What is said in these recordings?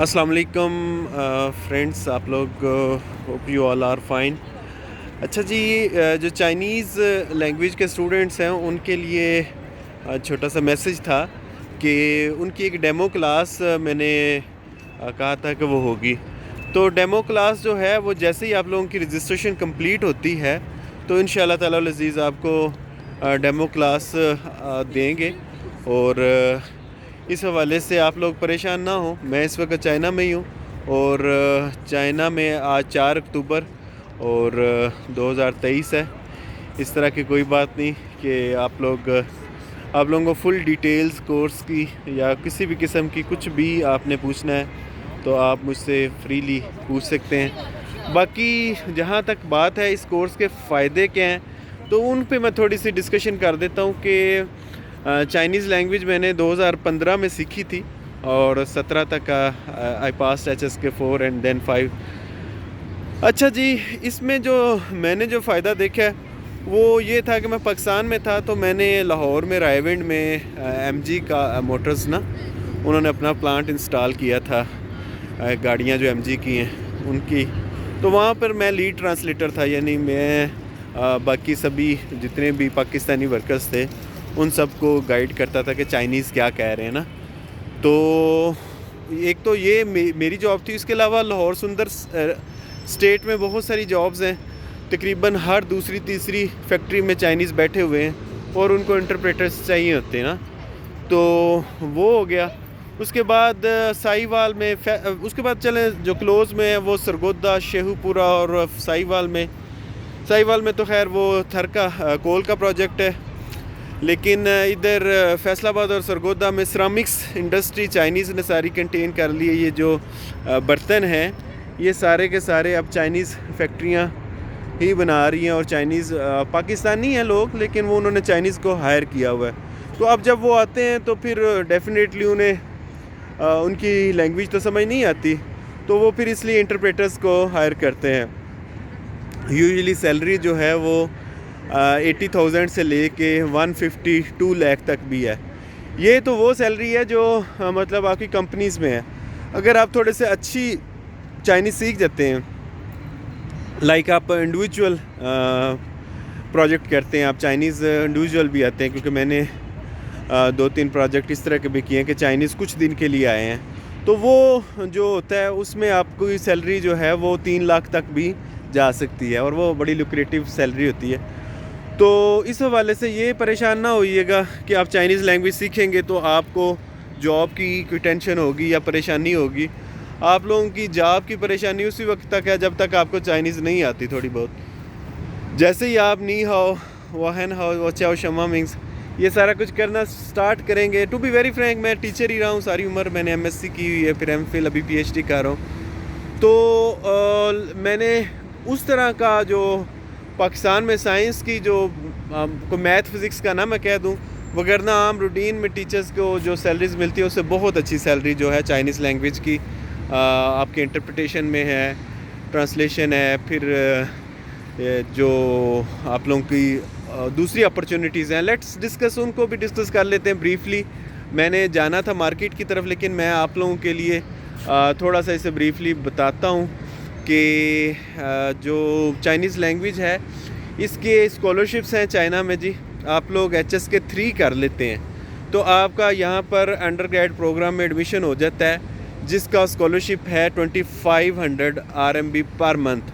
السلام علیکم فرینڈس، آپ لوگ hope you all are fine. اچھا جی، جو چائنیز لینگویج کے اسٹوڈنٹس ہیں ان کے لیے چھوٹا سا میسج تھا کہ ان کی ایک ڈیمو کلاس میں نے کہا تھا کہ وہ ہوگی. تو ڈیمو کلاس جو ہے وہ جیسے ہی آپ لوگوں کی رجسٹریشن کمپلیٹ ہوتی ہے تو ان شاء اللہ تعالیٰ العزیز آپ کو ڈیمو کلاس دیں گے. اور اس حوالے سے آپ لوگ پریشان نہ ہوں. میں اس وقت چائنا میں ہی ہوں اور چائنا میں آج 4 اکتوبر اور 2023 ہے. اس طرح کی کوئی بات نہیں کہ آپ لوگوں کو فل ڈیٹیلز کورس کی یا کسی بھی قسم کی کچھ بھی آپ نے پوچھنا ہے تو آپ مجھ سے فریلی پوچھ سکتے ہیں. باقی جہاں تک بات ہے اس کورس کے فائدے کیا ہیں تو ان پہ میں تھوڑی سی ڈسکشن کر دیتا ہوں کہ چائنیز لینگویج میں نے 2015 میں سیکھی تھی اور 17 تک آئی پاس HSK 4 اینڈ دین 5. اچھا جی، اس میں جو میں نے جو فائدہ دیکھا ہے وہ یہ تھا کہ میں پاکستان میں تھا تو میں نے لاہور میں رائے ونڈ میں MG کا موٹرز نا انہوں نے اپنا پلانٹ انسٹال کیا تھا، گاڑیاں جو MG کی ہیں ان کی. تو وہاں پر میں لیڈ ٹرانسلیٹر تھا، یعنی میں باقی سبھی جتنے بھی پاکستانی ورکرز تھے ان سب کو گائیڈ کرتا تھا کہ چائنیز کیا کہہ رہے ہیں نا. تو ایک تو یہ میری جاب تھی. اس کے علاوہ لاہور سندر اسٹیٹ میں بہت ساری جابز ہیں، تقریباً ہر دوسری تیسری فیکٹری میں چائنیز بیٹھے ہوئے ہیں اور ان کو انٹرپریٹرز چاہیے ہوتے ہیں نا. تو وہ ہو گیا. اس کے بعد ساہیوال میں اس کے بعد چلیں جو کلوز میں ہے وہ سرگودا، شیہو پورہ اور ساہیوال میں تو خیر وہ تھر کا کول کا پروجیکٹ ہے. لیکن ادھر فیصل آباد اور سرگودا میں سرامکس انڈسٹری چائنیز نے ساری کنٹین کر لی ہے. یہ جو برتن ہیں یہ سارے کے سارے اب چائنیز فیکٹریاں ہی بنا رہی ہیں اور چائنیز پاکستانی ہیں لوگ لیکن وہ انہوں نے چائنیز کو ہائر کیا ہوا ہے. تو اب جب وہ آتے ہیں تو پھر ڈیفینیٹلی انہیں ان کی لینگویج تو سمجھ نہیں آتی تو وہ پھر اس لیے انٹرپریٹرز کو ہائر کرتے ہیں. یوزلی سیلری جو ہے وہ 80,000 سے لے کے 152 لاکھ تک بھی ہے. یہ تو وہ سیلری ہے جو مطلب آپ کی کمپنیز میں ہے. اگر آپ تھوڑے سے اچھی چائنیز سیکھ جاتے ہیں، لائک آپ انڈیویجول پروجیکٹ کرتے ہیں، آپ چائنیز انڈیویجول بھی آتے ہیں کیونکہ میں نے 2-3 پروجیکٹ اس طرح کے بھی کیے ہیں کہ چائنیز کچھ دن کے لیے آئے ہیں. تو وہ جو ہوتا ہے اس میں آپ کو سیلری جو ہے وہ 3 لاکھ تک بھی جا سکتی ہے اور وہ بڑی لوکریٹو سیلری ہوتی ہے. تو اس حوالے سے یہ پریشان نہ ہوئیے گا کہ آپ چائنیز لینگویج سیکھیں گے تو آپ کو جاب کی کوئی ٹینشن ہوگی یا پریشانی ہوگی. آپ لوگوں کی جاب کی پریشانی اسی وقت تک ہے جب تک آپ کو چائنیز نہیں آتی تھوڑی بہت. جیسے ہی آپ نی ہاؤ، وہن ہاؤ، وچاؤ شما منگس یہ سارا کچھ کرنا سٹارٹ کریں گے. ٹو بی ویری فرینک میں ٹیچر ہی رہا ہوں ساری عمر. میں نے MSc کی ہوئی ہے، پھر MPhil، ابھی PhD کر رہا ہوں. تو میں نے اس طرح کا جو پاکستان میں سائنس کی جو میتھ فزکس کا نہ میں کہہ دوں، وگرنہ عام روٹین میں ٹیچرز کو جو سیلریز ملتی ہے اس سے بہت اچھی سیلری جو ہے چائنیز لینگویج کی آپ کے انٹرپریٹیشن میں ہے، ٹرانسلیشن ہے، پھر جو آپ لوگوں کی دوسری اپرچونیٹیز ہیں. لیٹس ڈسکس، ان کو بھی ڈسکس کر لیتے ہیں بریفلی. میں نے جانا تھا مارکیٹ کی طرف لیکن میں آپ لوگوں کے لیے تھوڑا سا اسے بریفلی بتاتا ہوں کہ جو چائنیز لینگویج ہے اس کے اسکالرشپس ہیں چائنا میں. جی آپ لوگ HSK 3 کر لیتے ہیں تو آپ کا یہاں پر انڈر گریڈ پروگرام میں ایڈمیشن ہو جاتا ہے جس کا اسکالرشپ ہے 2500 RMB پر منتھ.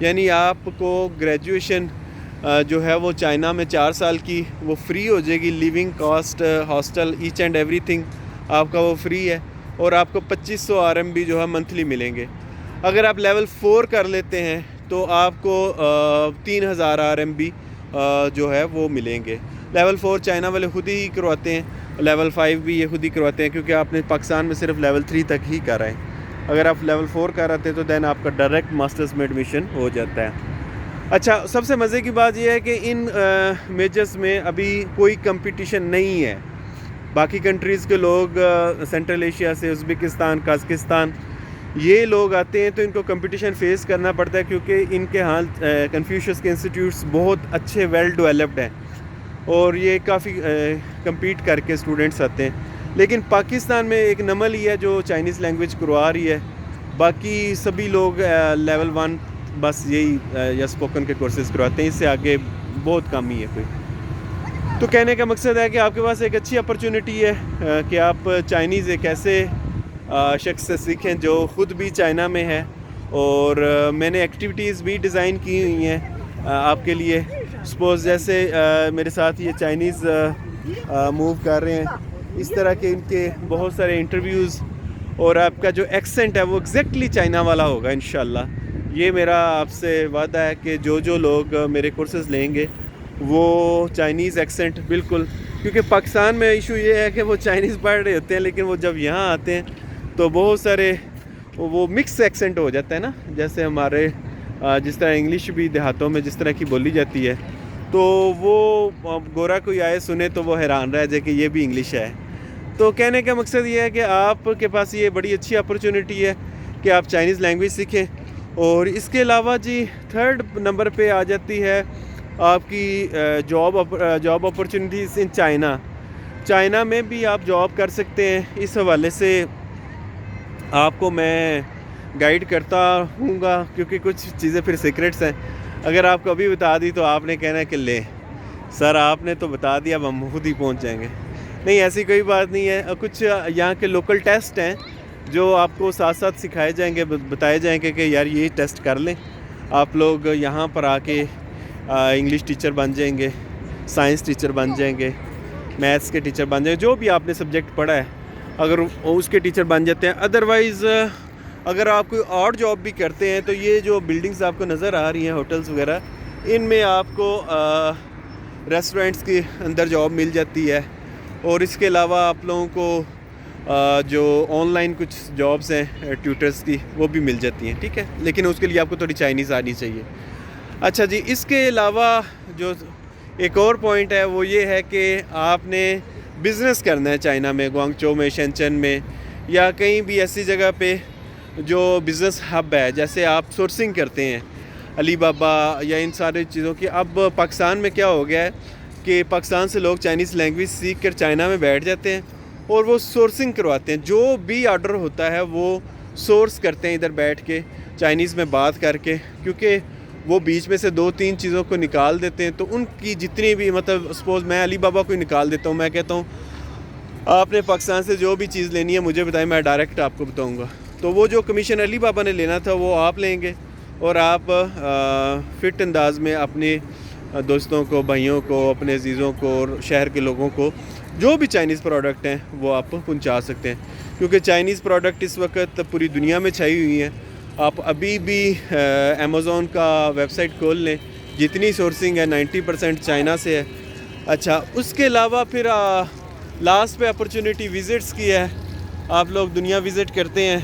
یعنی آپ کو گریجویشن جو ہے وہ چائنا میں 4 سال کی وہ فری ہو جائے گی. Living cost, hostel, each and everything آپ کا وہ فری ہے اور آپ کو 2500 RMB جو ہے منتھلی ملیں گے. اگر آپ لیول 4 کر لیتے ہیں تو آپ کو 3000 RMB جو ہے وہ ملیں گے. لیول 4 چائنا والے خود ہی کرواتے ہیں، لیول 5 بھی یہ خود ہی کرواتے ہیں کیونکہ آپ نے پاکستان میں صرف لیول 3 تک ہی کرا ہے. اگر آپ لیول 4 کراتے ہیں تو دین آپ کا ڈائریکٹ ماسٹرز میں ایڈمیشن ہو جاتا ہے. اچھا، سب سے مزے کی بات یہ ہے کہ ان میجرز میں ابھی کوئی کمپٹیشن نہیں ہے. باقی کنٹریز کے لوگ سینٹرل ایشیا سے، ازبکستان، قازقستان، یہ لوگ آتے ہیں تو ان کو کمپٹیشن فیس کرنا پڑتا ہے کیونکہ ان کے ہاں کنفیوشس کے انسٹیٹیوٹس بہت اچھے ویل ڈیولپڈ ہیں اور یہ کافی کمپیٹ کر کے اسٹوڈنٹس آتے ہیں. لیکن پاکستان میں ایک نمل ہی ہے جو چائنیز لینگویج کروا رہی ہے. باقی سبھی لوگ لیول 1 بس یہی یا اسپوکن کے کورسز کرواتے ہیں, اس سے آگے بہت کم ہی ہے کوئی. تو کہنے کا مقصد ہے کہ آپ کے پاس ایک اچھی اپرچونٹی ہے کہ آپ چائنیز ایک ایسے شخص سے سیکھیں جو خود بھی چائنا میں ہے, اور میں نے ایکٹیویٹیز بھی ڈیزائن کی ہوئی ہیں آپ کے لیے. سپوز جیسے میرے ساتھ یہ چائنیز موو کر رہے ہیں, اس طرح کے ان کے بہت سارے انٹرویوز, اور آپ کا جو ایکسنٹ ہے وہ ایگزیکٹلی چائنا والا ہوگا انشاءاللہ. یہ میرا آپ سے وعدہ ہے کہ جو لوگ میرے کورسز لیں گے وہ چائنیز ایکسنٹ بالکل, کیونکہ پاکستان میں ایشو یہ ہے کہ وہ چائنیز پڑھ رہے ہوتے ہیں لیکن وہ جب یہاں آتے ہیں تو بہت سارے وہ مکس ایکسنٹ ہو جاتا ہے نا, جیسے ہمارے جس طرح انگلش بھی دیہاتوں میں جس طرح کی بولی جاتی ہے, تو وہ گورا کوئی آئے سنے تو وہ حیران رہ جائے کہ یہ بھی انگلش ہے. تو کہنے کا مقصد یہ ہے کہ آپ کے پاس یہ بڑی اچھی اپرچونٹی ہے کہ آپ چائنیز لینگویج سیکھیں. اور اس کے علاوہ جی 3rd نمبر پہ آ جاتی ہے آپ کی جاب اپرچونیٹیز ان چائنا میں بھی آپ جاب کر سکتے ہیں. اس حوالے سے آپ کو میں گائیڈ کرتا ہوں گا, کیونکہ کچھ چیزیں پھر سیکرٹس ہیں. اگر آپ کو ابھی بتا دی تو آپ نے کہنا ہے کہ لے سر آپ نے تو بتا دیا, اب ہم خود ہی پہنچ جائیں گے. نہیں, ایسی کوئی بات نہیں ہے. کچھ یہاں کے لوکل ٹیسٹ ہیں جو آپ کو ساتھ ساتھ سکھائے جائیں گے, بتائے جائیں گے کہ یار یہ ٹیسٹ کر لیں. آپ لوگ یہاں پر آ کے انگلش ٹیچر بن جائیں گے, سائنس ٹیچر بن جائیں گے, میتھس کے ٹیچر بن جائیں گے, جو بھی آپ نے سبجیکٹ پڑھا ہے اگر اس کے ٹیچر بن جاتے ہیں. ادروائز اگر آپ کوئی اور جاب بھی کرتے ہیں تو یہ جو بلڈنگز آپ کو نظر آ رہی ہیں ہوٹلز وغیرہ, ان میں آپ کو ریسٹورنٹس کے اندر جاب مل جاتی ہے. اور اس کے علاوہ آپ لوگوں کو جو آن لائن کچھ جابس ہیں ٹیوٹرز کی وہ بھی مل جاتی ہیں, ٹھیک ہے. لیکن اس کے لیے آپ کو تھوڑی چائنیز آنی چاہیے. اچھا جی, اس کے علاوہ جو ایک اور پوائنٹ ہے وہ یہ ہے کہ آپ نے بزنس کرنا ہے چائنا میں, گوانگچو میں, شنچن میں, یا کہیں بھی ایسی جگہ پہ جو بزنس ہب ہے. جیسے آپ سورسنگ کرتے ہیں علی بابا یا ان ساری چیزوں کی. اب پاکستان میں کیا ہو گیا ہے کہ پاکستان سے لوگ چائنیز لینگویج سیکھ کر چائنا میں بیٹھ جاتے ہیں اور وہ سورسنگ کرواتے ہیں. جو بھی آرڈر ہوتا ہے وہ سورس کرتے ہیں ادھر بیٹھ کے چائنیز میں بات کر کے, کیونکہ وہ بیچ میں سے 2-3 چیزوں کو نکال دیتے ہیں. تو ان کی جتنی بھی مطلب سپوز میں علی بابا کو نکال دیتا ہوں, میں کہتا ہوں آپ نے پاکستان سے جو بھی چیز لینی ہے مجھے بتائیں, میں ڈائریکٹ آپ کو بتاؤں گا. تو وہ جو کمیشن علی بابا نے لینا تھا وہ آپ لیں گے, اور آپ فٹ انداز میں اپنے دوستوں کو, بھائیوں کو, اپنے عزیزوں کو اور شہر کے لوگوں کو جو بھی چائنیز پروڈکٹ ہیں وہ آپ پہنچا سکتے ہیں. کیونکہ چائنیز پروڈکٹ اس وقت پوری دنیا میں چھائی ہوئی ہیں. آپ ابھی بھی امیزون کا ویب سائٹ کھول لیں, جتنی سورسنگ ہے 90% چائنا سے ہے. اچھا, اس کے علاوہ پھر لاسٹ پہ اپرچونٹی وزٹس کی ہے. آپ لوگ دنیا وزٹ کرتے ہیں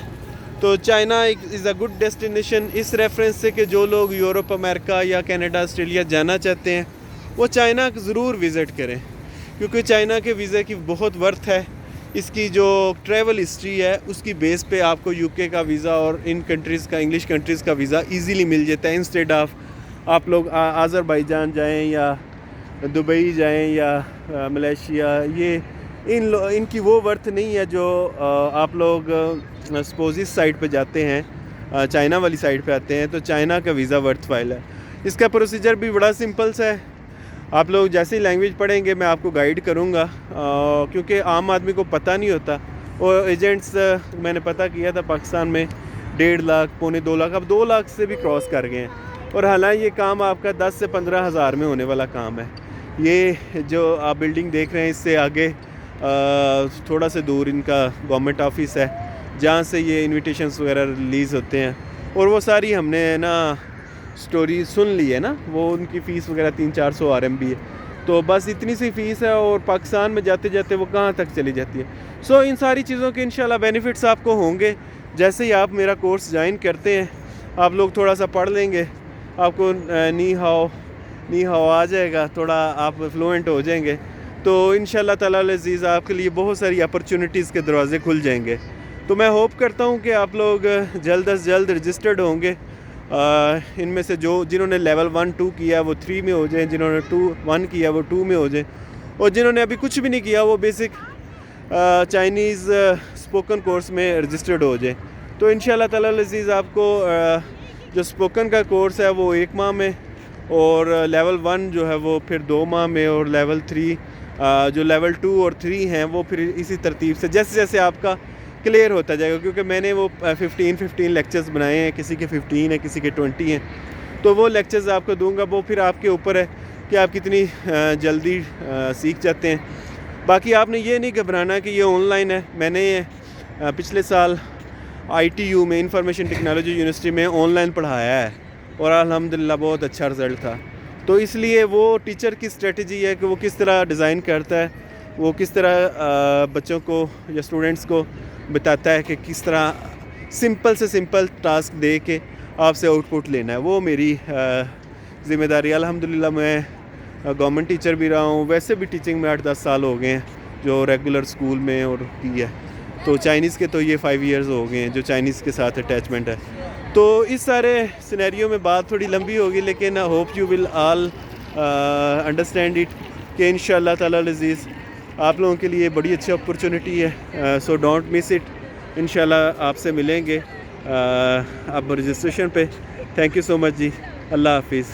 تو China is a good destination اس ریفرنس سے کہ جو لوگ یورپ, امریکہ یا کینیڈا, آسٹریلیا جانا چاہتے ہیں وہ چائنا ضرور وزٹ کریں, کیونکہ چائنا کے ویزے کی بہت ورتھ ہے. اس کی جو ٹریول ہسٹری ہے اس کی بیس پہ آپ کو یو کے کا ویزا اور ان کنٹریز کا, انگلش کنٹریز کا ویزا ایزیلی مل جاتا ہے, انسٹیڈ آف آپ لوگ آذربائیجان جائیں یا دبئی جائیں یا ملیشیا. یہ ان کی وہ ورتھ نہیں ہے جو آپ لوگ سپوز اس سائڈ پہ جاتے ہیں, چائنا والی سائڈ پہ آتے ہیں تو چائنا کا ویزا ورتھ فائل ہے. اس کا پروسیجر بھی بڑا سمپل سا ہے. آپ لوگ جیسی لینگویج پڑھیں گے میں آپ کو گائیڈ کروں گا, کیونکہ عام آدمی کو پتہ نہیں ہوتا. اور ایجنٹس میں نے پتہ کیا تھا پاکستان میں 1.5 لاکھ, 2.25 لاکھ, اب 2 لاکھ سے بھی کراس کر گئے ہیں. اور حالانکہ یہ کام آپ کا 10 سے 15 ہزار میں ہونے والا کام ہے. یہ جو آپ بلڈنگ دیکھ رہے ہیں اس سے آگے تھوڑا سے دور ان کا گورنمنٹ آفس ہے جہاں سے یہ انویٹیشنز وغیرہ ریلیز ہوتے ہیں. اور وہ ساری ہم نے نا سٹوری سن لی ہے نا, وہ ان کی فیس وغیرہ 300-400 RMB ہے. تو بس اتنی سی فیس ہے اور پاکستان میں جاتے جاتے وہ کہاں تک چلی جاتی ہے. سو ان ساری چیزوں کے انشاءاللہ بینیفٹس آپ کو ہوں گے جیسے ہی آپ میرا کورس جوائن کرتے ہیں. آپ لوگ تھوڑا سا پڑھ لیں گے, آپ کو نی ہاؤ آ جائے گا, تھوڑا آپ فلوئنٹ ہو جائیں گے, تو انشاءاللہ تعالی العزیز آپ کے لیے بہت ساری اپرچونٹیز کے دروازے کھل جائیں گے. تو میں ہوپ کرتا ہوں کہ آپ لوگ جلد از جلد رجسٹرڈ ہوں گے. ان میں سے جنہوں نے لیول 1-2 کیا وہ 3 میں ہو جائیں, جنہوں نے 1 کیا وہ 2 میں ہو جائیں, اور جنہوں نے ابھی کچھ بھی نہیں کیا وہ بیسک چائنیز اسپوکن کورس میں رجسٹرڈ ہو جائیں. تو انشاءاللہ تعالی العزیز آپ کو جو اسپوکن کا کورس ہے وہ 1 ماہ میں, اور لیول 1 جو ہے وہ پھر 2 ماہ میں, اور لیول 3 جو لیول 2 اور 3 ہیں وہ پھر اسی ترتیب سے جیسے جیسے آپ کا کلیئر ہوتا جائے گا, کیونکہ میں نے وہ 15 لیکچرز بنائے ہیں, کسی کے 15 ہیں, کسی کے 20 ہیں, تو وہ لیکچرز آپ کو دوں گا. وہ پھر آپ کے اوپر ہے کہ آپ کتنی جلدی سیکھ جاتے ہیں. باقی آپ نے یہ نہیں گھبرانا کہ یہ آن لائن ہے. میں نے پچھلے سال ITU میں, انفارمیشن ٹیکنالوجی یونیورسٹی میں آن لائن پڑھایا ہے, اور الحمدللہ بہت اچھا رزلٹ تھا. تو اس لیے وہ ٹیچر کی اسٹریٹجی ہے کہ وہ کس طرح ڈیزائن کرتا ہے, وہ کس طرح بچوں کو یا اسٹوڈنٹس کو بتاتا ہے کہ کس طرح سمپل سے سمپل ٹاسک دے کے آپ سے آؤٹ پٹ لینا ہے. وہ میری ذمہ داری. الحمدللہ میں گورنمنٹ ٹیچر بھی رہا ہوں, ویسے بھی ٹیچنگ میں 8-10 سال ہو گئے ہیں جو ریگولر اسکول میں اور کی ہے. تو چائنیز کے تو یہ 5 ایئرز ہو گئے ہیں جو چائنیز کے ساتھ اٹیچمنٹ ہے. تو اس سارے سینیریو میں بات تھوڑی لمبی ہوگی, لیکن hope you will all understand it کہ انشاءاللہ تعالی العزیز آپ لوگوں کے لیے بڑی اچھی اپرچونٹی ہے. So don't miss it. انشاءاللہ آپ سے ملیں گے اب رجسٹریشن پہ. تھینک یو سو مچ جی. اللہ حافظ.